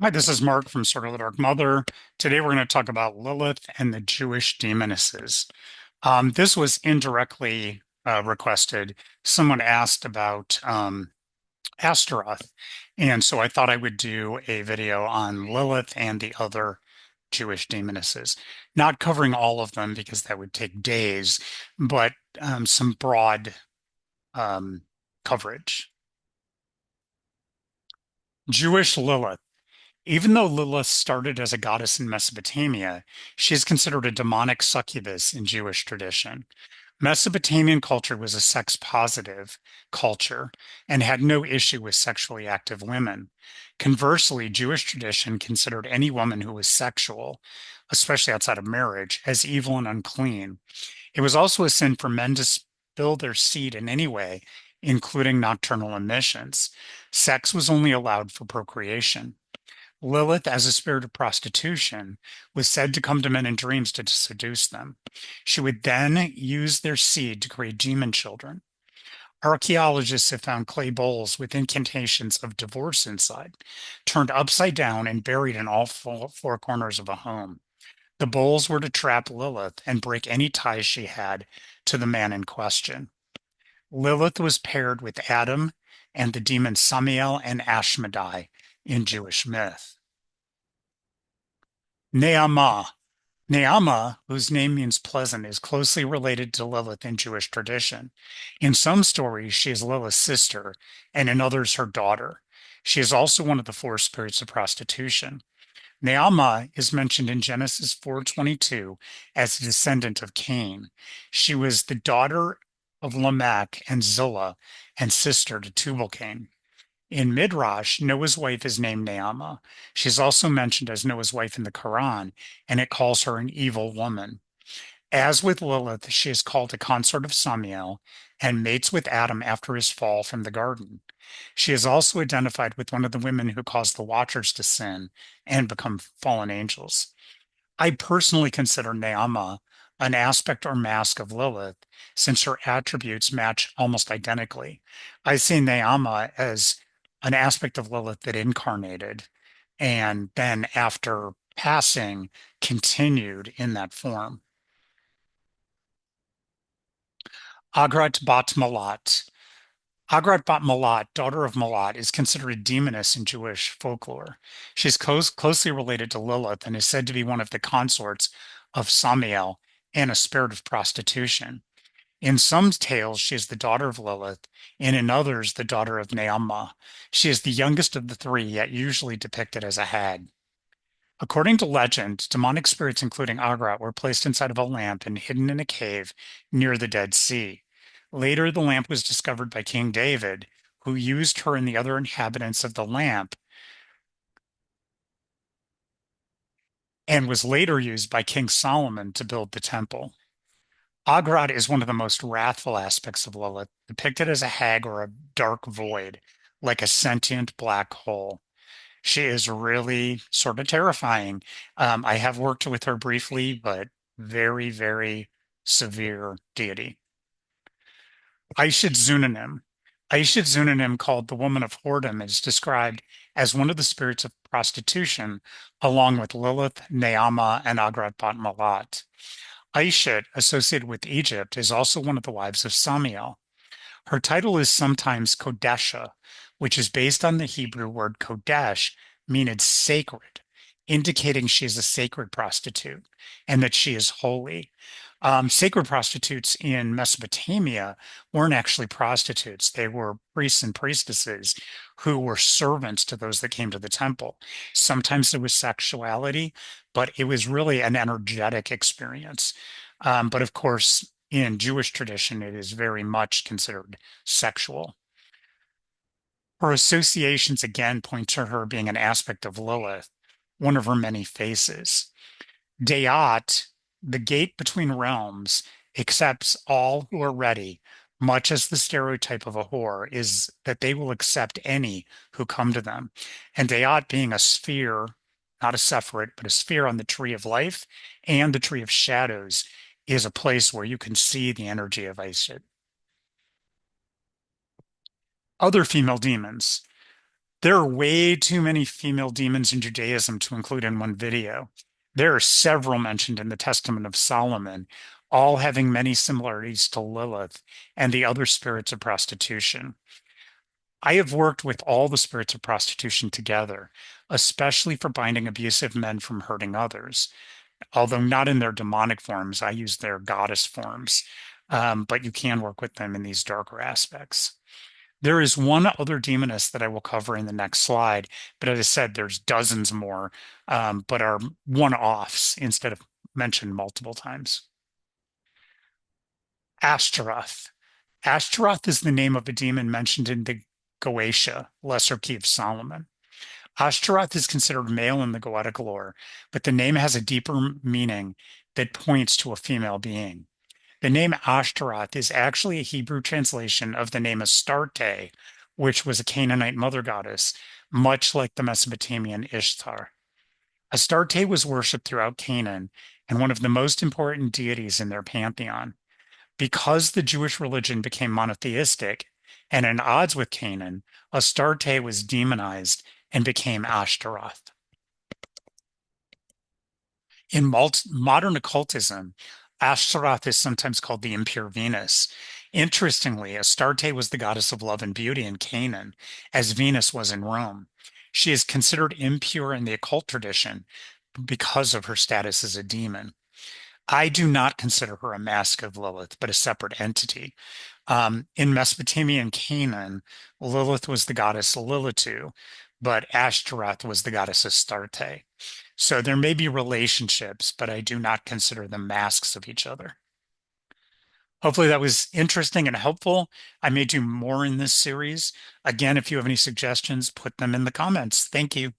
Hi, this is Mark from Circle of the Dark Mother. Today we're going to talk about Lilith and the Jewish demonesses. This was indirectly requested. Someone asked about Astaroth, and so I thought I would do a video on Lilith and the other Jewish demonesses. Not covering all of them because that would take days, but some broad um, coverage. Jewish Lilith. Even though Lilith started as a goddess in Mesopotamia, she is considered a demonic succubus in Jewish tradition. Mesopotamian culture was a sex positive culture and had no issue with sexually active women. Conversely, Jewish tradition considered any woman who was sexual, especially outside of marriage, as evil and unclean. It was also a sin for men to spill their seed in any way, including nocturnal emissions. Sex was only allowed for procreation. Lilith, as a spirit of prostitution, was said to come to men in dreams to seduce them. She would then use their seed to create demon children. Archaeologists have found clay bowls with incantations of divorce inside, turned upside down and buried in all four corners of a home. The bowls were to trap Lilith and break any ties she had to the man in question. Lilith was paired with Adam and the demons Samiel and Ashmedai in Jewish myth. Neamah. Neamah, whose name means pleasant, is closely related to Lilith in Jewish tradition. In some stories, she is Lilith's sister, and in others, her daughter. She is also one of the four spirits of prostitution. Naamah is mentioned in Genesis 4:22 as a descendant of Cain. She was the daughter of Lamech and Zillah and sister to Tubal-Cain. In Midrash, Noah's wife is named Naamah. She's also mentioned as Noah's wife in the Quran, and it calls her an evil woman. As with Lilith, she is called a consort of Samiel and mates with Adam after his fall from the garden. She is also identified with one of the women who caused the Watchers to sin and become fallen angels. I personally consider Naamah an aspect or mask of Lilith, since her attributes match almost identically. I see Naamah as an aspect of Lilith that incarnated and then, after passing, continued in that form. Agrat Bat Malat. Agrat Bat Malat, daughter of Malat, is considered a demoness in Jewish folklore. She is closely related to Lilith and is said to be one of the consorts of Samiel and a spirit of prostitution. In some tales, she is the daughter of Lilith, and in others, the daughter of Naamah. She is the youngest of the three, yet usually depicted as a hag. According to legend, demonic spirits, including Agat, were placed inside of a lamp and hidden in a cave near the Dead Sea. Later, the lamp was discovered by King David, who used her and the other inhabitants of the lamp, and was later used by King Solomon to build the temple. Agat is one of the most wrathful aspects of Lilith, depicted as a hag or a dark void, like a sentient black hole. She is really sort of terrifying. I have worked with her briefly, but very, very severe deity. Aishid Zunanim. Aishid Zunanim, called the woman of whoredom, is described as one of the spirits of prostitution, along with Lilith, Naamah, and Agrat Bat Malat. Aishit, associated with Egypt, is also one of the wives of Samiel. Her title is sometimes Kodesha, which is based on the Hebrew word Kodesh, meaning sacred, indicating she is a sacred prostitute and that she is holy. Sacred prostitutes in Mesopotamia weren't actually prostitutes. They were priests and priestesses who were servants to those that came to the temple. Sometimes there was sexuality, but it was really an energetic experience. But of course, in Jewish tradition, it is very much considered sexual. Her associations again point to her being an aspect of Lilith, one of her many faces. Dayat, the gate between realms, accepts all who are ready, much as the stereotype of a whore is that they will accept any who come to them. And Dayat, being a sphere, not a separate, but a sphere on the tree of life and the tree of shadows, is a place where you can see the energy of Isid. Other female demons. There are way too many female demons in Judaism to include in one video. There are several mentioned in the Testament of Solomon, all having many similarities to Lilith and the other spirits of prostitution. I have worked with all the spirits of prostitution together, especially for binding abusive men from hurting others. Although not in their demonic forms, I use their goddess forms, but you can work with them in these darker aspects. There is one other demoness that I will cover in the next slide, but as I said, there's dozens more, but are one-offs instead of mentioned multiple times. Ashtaroth. Ashtaroth is the name of a demon mentioned in the Goetia, Lesser Key of Solomon. Ashtaroth is considered male in the Goetic lore, but the name has a deeper meaning that points to a female being. The name Ashtaroth is actually a Hebrew translation of the name Astarte, which was a Canaanite mother goddess, much like the Mesopotamian Ishtar. Astarte was worshipped throughout Canaan and one of the most important deities in their pantheon. Because the Jewish religion became monotheistic and at odds with Canaan, Astarte was demonized and became Ashtaroth. In modern occultism, Ashtaroth is sometimes called the impure Venus. Interestingly, Astarte was the goddess of love and beauty in Canaan, as Venus was in Rome. She is considered impure in the occult tradition because of her status as a demon. I do not consider her a mask of Lilith, but a separate entity. In Mesopotamia and Canaan, Lilith was the goddess Lilitu, but Ashtaroth was the goddess Astarte. So there may be relationships, but I do not consider them masks of each other. Hopefully that was interesting and helpful. I may do more in this series. Again, if you have any suggestions, put them in the comments. Thank you.